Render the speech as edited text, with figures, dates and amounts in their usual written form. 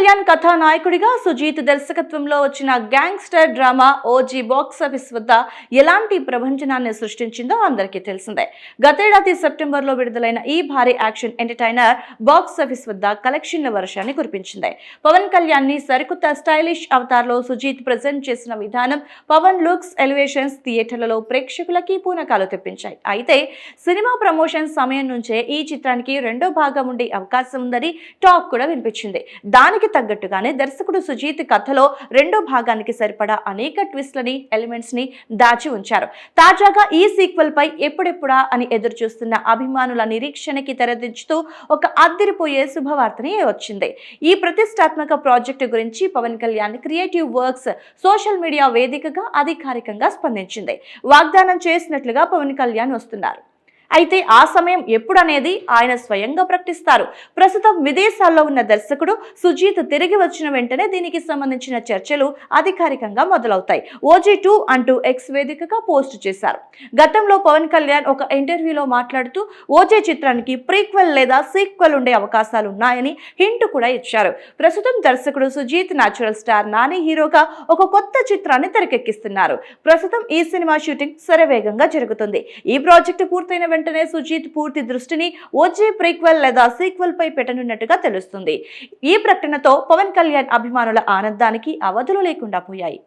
కళ్యాణ్ కథానాయకుడిగా సుజీత్ దర్శకత్వంలో వచ్చిన గ్యాంగ్స్టర్ డ్రామా ఓజీ బాక్సాఫీస్ వద్ద ఎలాంటి ప్రభంజనాన్ని సృష్టించిందో అందరికీ తెలిసిందే. గతేడాది సెప్టెంబర్లో విడుదలైన ఈ భారీ యాక్షన్ ఎంటర్టైనర్ బాక్సాఫీస్ వద్ద కలెక్షన్ల వర్షాన్ని కురిపించింది. పవన్ కళ్యాణ్ ని సరికొత్త స్టైలిష్ అవతార్లో సుజీత్ ప్రెజెంట్ చేసిన విధానం, పవన్ లుక్స్, ఎలివేషన్స్ థియేటర్లలో ప్రేక్షకులకి పూనకాలు తెప్పించాయి. అయితే సినిమా ప్రమోషన్ సమయం నుంచే ఈ చిత్రానికి రెండో భాగం ఉండే అవకాశం ఉందని టాక్ కూడా వినిపించింది. దానికి తగ్గట్టుగానే దర్శకుడు సుజీత్ కథలో రెండో భాగానికి సరిపడా అనేక ట్విస్ట్లని, ఎలిమెంట్స్ ని దాచి ఉంచారు. తాజాగా ఈ సీక్వెల్ పై ఎప్పుడెప్పుడా అని ఎదురు చూస్తున్న అభిమానుల నిరీక్షణకి తెరదించుతూ ఒక అదిరిపోయే శుభవార్తని వచ్చింది. ఈ ప్రతిష్టాత్మక ప్రాజెక్టు గురించి Pawan Kalyan creative works social media వేదికగా అధికారికంగా స్పందించింది. వాగ్దానం చేసినట్లుగా పవన్ కళ్యాణ్ వస్తున్నారు. అయితే ఆ సమయం ఎప్పుడనేది ఆయన స్వయంగా ప్రకటిస్తారు. ప్రస్తుతం విదేశాల్లో ఉన్న దర్శకుడు సుజీత్ తిరిగి వచ్చిన వెంటనే దీనికి సంబంధించిన చర్చలు అధికారికంగా మొదలవుతాయి. OG2 అంటూ ఎక్స్ వేదికగా పోస్ట్ చేశారు. గతంలో పవన్ కళ్యాణ్ ఒక ఇంటర్వ్యూలో మాట్లాడుతూ ఓజే చిత్రానికి ప్రీక్వెల్ లేదా సీక్వెల్ ఉండే అవకాశాలు ఉన్నాయని హింట్ కూడా ఇచ్చారు. ప్రస్తుతం దర్శకుడు సుజీత్ న్యాచురల్ స్టార్ నాని హీరోగా ఒక కొత్త చిత్రాన్ని తెరకెక్కిస్తున్నారు. ప్రస్తుతం ఈ సినిమా షూటింగ్ శరవేగంగా జరుగుతుంది. ఈ ప్రాజెక్టు పూర్తయిన వెంటనే సుజీత్ పూర్తి దృష్టిని ఓజే ప్రీక్వెల్ లేదా సీక్వెల్ పై పెట్టనున్నట్టుగా తెలుస్తుంది. ఈ ప్రకటనతో పవన్ కళ్యాణ్ అభిమానుల ఆనందానికి అవధులు లేకుండా పోయాయి.